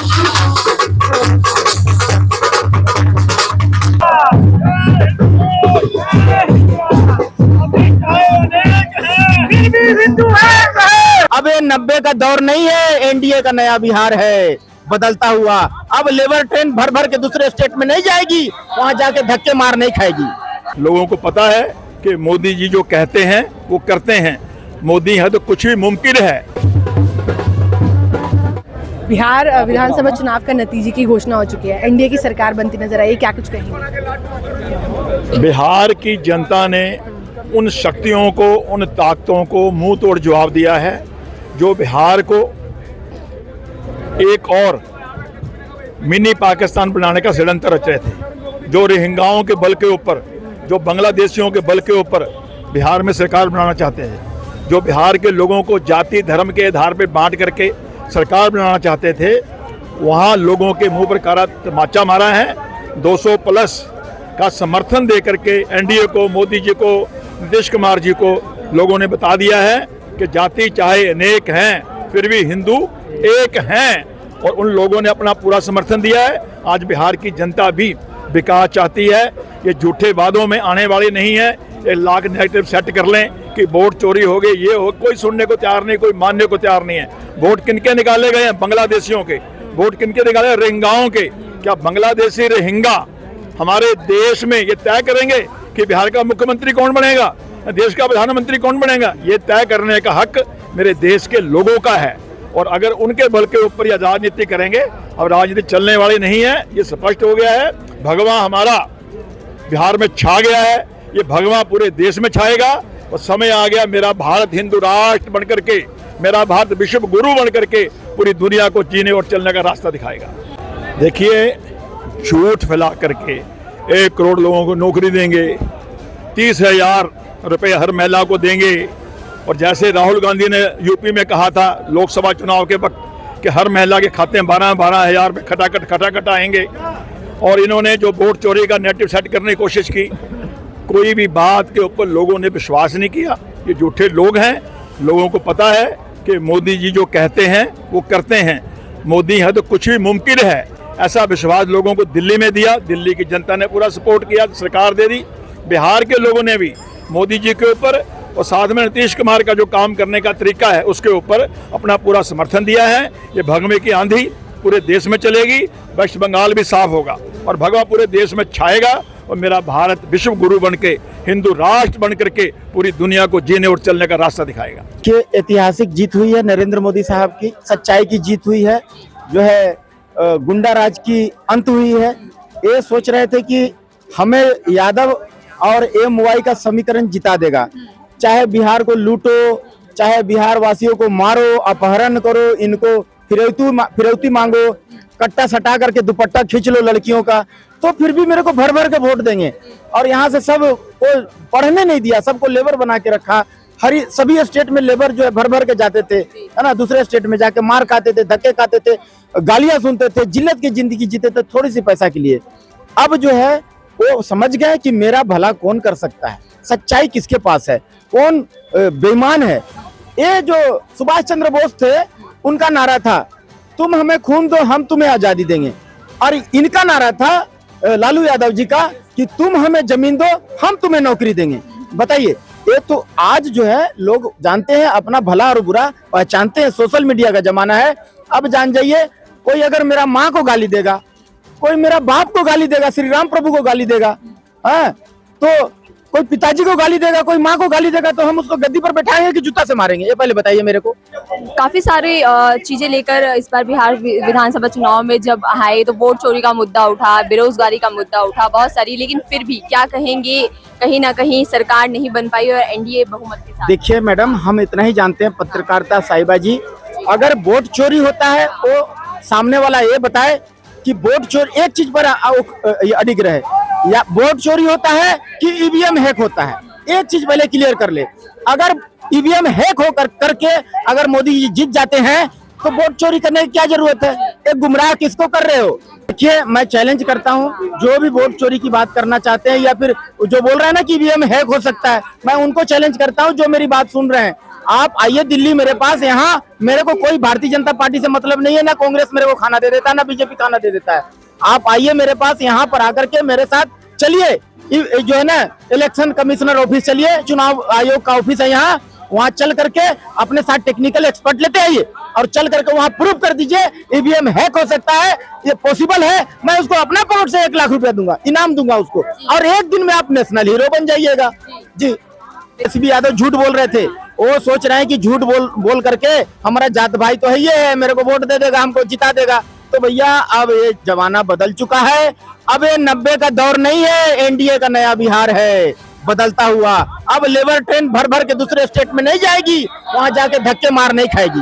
अब ये 90 का दौर नहीं है, एनडीए का नया बिहार है बदलता हुआ। अब लेबर ट्रेन भर भर के दूसरे स्टेट में नहीं जाएगी, वहां जाके धक्के मार नहीं खाएगी। लोगों को पता है कि मोदी जी जो कहते हैं वो करते हैं। मोदी है तो कुछ भी मुमकिन है। बिहार विधानसभा चुनाव का नतीजे की घोषणा हो चुकी है, एनडीए की सरकार बनती नजर आई, क्या कुछ कहेंगे? बिहार की जनता ने उन शक्तियों को, उन ताकतों को मुंह तोड़ जवाब दिया है जो बिहार को एक और मिनी पाकिस्तान बनाने का षड्यंत्र रच रहे थे। जो रोहिंग्याओं के बल के ऊपर, जो बांग्लादेशियों के बल के ऊपर बिहार में सरकार बनाना चाहते हैं, जो बिहार के लोगों को जाति धर्म के आधार पर बांट करके सरकार बनाना चाहते थे, वहाँ लोगों के मुंह पर काला तमाचा मारा है। 200 प्लस का समर्थन दे करके एनडीए को, मोदी जी को, नीतीश कुमार जी को लोगों ने बता दिया है कि जाति चाहे अनेक हैं फिर भी हिंदू एक हैं, और उन लोगों ने अपना पूरा समर्थन दिया है। आज बिहार की जनता भी विकास चाहती है। ये झूठे वादों में आने वाली नहीं है। ये लाख नेगेटिव सेट कर लें कि वोट चोरी हो गई, ये हो, कोई सुनने को तैयार नहीं, कोई मानने को तैयार नहीं है। वोट किनके निकाले गए हैं? बांग्लादेशियों के। वोट किनके निकाले? रोहिंग्याओं के। क्या बांग्लादेशी रोहिंग्या हमारे देश में ये तय करेंगे कि बिहार का मुख्यमंत्री कौन बनेगा, देश का प्रधानमंत्री कौन बनेगा? ये तय करने का हक मेरे देश के लोगों का है। और अगर उनके बल के ऊपर यह राजनीति करेंगे, अब राजनीति चलने वाली नहीं है, ये स्पष्ट हो गया है। भगवा हमारा बिहार में छा गया है, ये भगवा पूरे देश में छाएगा। और समय आ गया मेरा भारत हिंदू राष्ट्र बनकर के, मेरा भारत विश्व गुरु बनकर के पूरी दुनिया को जीने और चलने का रास्ता दिखाएगा। देखिए, झूठ फैला करके 1 करोड़ लोगों को नौकरी देंगे, 30,000 रुपये हर महिला को देंगे, और जैसे राहुल गांधी ने यूपी में कहा था लोकसभा चुनाव के वक्त कि हर महिला के खाते में 12-12 हज़ार रुपये खटाखट आएंगे, और इन्होंने जो वोट चोरी का नेटिव सेट करने की कोशिश की, कोई भी बात के ऊपर लोगों ने विश्वास नहीं किया। ये झूठे लोग हैं। लोगों को पता है कि मोदी जी जो कहते हैं वो करते हैं। मोदी है तो कुछ भी मुमकिन है, ऐसा विश्वास लोगों को दिल्ली में दिया। दिल्ली की जनता ने पूरा सपोर्ट किया, सरकार दे दी। बिहार के लोगों ने भी मोदी जी के ऊपर और साथ में नीतीश कुमार का जो काम करने का तरीका है उसके ऊपर अपना पूरा समर्थन दिया है। ये भगवे की आंधी पूरे देश में चलेगी, वेस्ट बंगाल भी साफ होगा और भगवा पूरे देश में छाएगा, और मेरा भारत विश्व गुरु बन के, हिंदू राष्ट्र बन करके पूरी दुनिया को जीने और चलने का रास्ता दिखाएगा। कि ऐतिहासिक जीत हुई है नरेंद्र मोदी साहब की, सच्चाई की जीत हुई है, जो है गुंडा राज की अंत हुई है। ये सोच रहे थे कि हमें यादव और MY का समीकरण जिता देगा, चाहे बिहार को लूटो, चाहे बिहार वासियों को मारो, अपहरण करो, इनको फिरौती मांगो, कट्टा सटा करके दुपट्टा खींच लो लड़कियों का, तो फिर भी मेरे को भर भर के वोट देंगे। और यहाँ से सब को पढ़ने नहीं दिया, सबको लेबर बना के रखा। सभी स्टेट में लेबर जो है भर भर के जाते थे, है ना, दूसरे स्टेट में जाके मार खाते थे, धक्के खाते थे, गालियां सुनते थे, जिल्लत की जिंदगी जीते थे थोड़ी सी पैसा के लिए। अब जो है वो समझ गए कि मेरा भला कौन कर सकता है, सच्चाई किसके पास है, कौन बेईमान है। ये जो सुभाष चंद्र बोस थे, उनका नारा था तुम हमें खून दो हम तुम्हें आजादी देंगे, और इनका नारा था लालू यादव जी का कि तुम हमें जमीन दो हम तुम्हें नौकरी देंगे। बताइए, ये तो आज जो है लोग जानते हैं, अपना भला और बुरा पहचानते हैं। सोशल मीडिया का जमाना है। अब जान जाइए, कोई अगर मेरा माँ को गाली देगा, कोई मेरा बाप को गाली देगा, श्री राम प्रभु को गाली देगा, तो कोई पिताजी को गाली देगा, कोई माँ को गाली देगा, तो हम उसको गद्दी पर बैठाएंगे कि जूता से मारेंगे? ये पहले बताइए मेरे को। काफी सारे चीजें लेकर इस बार बिहार विधानसभा चुनाव में जब आए तो वोट चोरी का मुद्दा उठा, बेरोजगारी का मुद्दा उठा, बहुत सारी, लेकिन फिर भी क्या कहेंगे, कहीं ना कहीं सरकार नहीं बन पाई और एनडीए बहुमत के साथ। देखिए मैडम, हम इतना ही जानते हैं, पत्रकारिता साहिबा जी, अगर वोट चोरी होता है तो सामने वाला ये बताए कि वोट चोरी, एक चीज पर अडिग रहे, या वोट चोरी होता है कि ईवीएम हैक होता है, एक चीज पहले क्लियर कर ले। अगर ईवीएम हैक हो करके अगर मोदी जी जीत जाते हैं तो वोट चोरी करने की क्या जरूरत है? एक गुमराह किसको कर रहे हो? देखिए, मैं चैलेंज करता हूं, जो भी वोट चोरी की बात करना चाहते हैं या फिर जो बोल रहे हैं ना कि ईवीएम हैक हो सकता है, मैं उनको चैलेंज करता हूं जो मेरी बात सुन रहे हैं। आप आइए दिल्ली मेरे पास, यहाँ मेरे को कोई भारतीय जनता पार्टी से मतलब नहीं है, ना कांग्रेस मेरे को खाना दे देता है, ना बीजेपी खाना दे देता है। आप आइए मेरे पास, यहाँ पर आकर के मेरे साथ चलिए, जो है ना इलेक्शन कमिश्नर ऑफिस चलिए, चुनाव आयोग का ऑफिस है यहाँ, वहाँ चल करके अपने साथ टेक्निकल एक्सपर्ट लेते आइए और चल करके वहाँ प्रूव कर दीजिए ईवीएम हैक हो सकता है, ये पॉसिबल है। मैं उसको अपना पॉकेट से 1 लाख रुपया दूंगा, इनाम दूंगा उसको, और एक दिन में आप नेशनल हीरो बन जाइएगा। जी, एसबी यादव झूठ बोल रहे थे, वो सोच रहे हैं कि झूठ बोल करके हमारा जात भाई तो है ये है, मेरे को वोट दे देगा, हमको जिता देगा। तो भैया अब ये जमाना बदल चुका है, अब ये 90 का दौर नहीं है, एनडीए का नया बिहार है बदलता हुआ। अब लेबर ट्रेन भर भर के दूसरे स्टेट में नहीं जाएगी, वहां जाके धक्के मार नहीं खाएगी।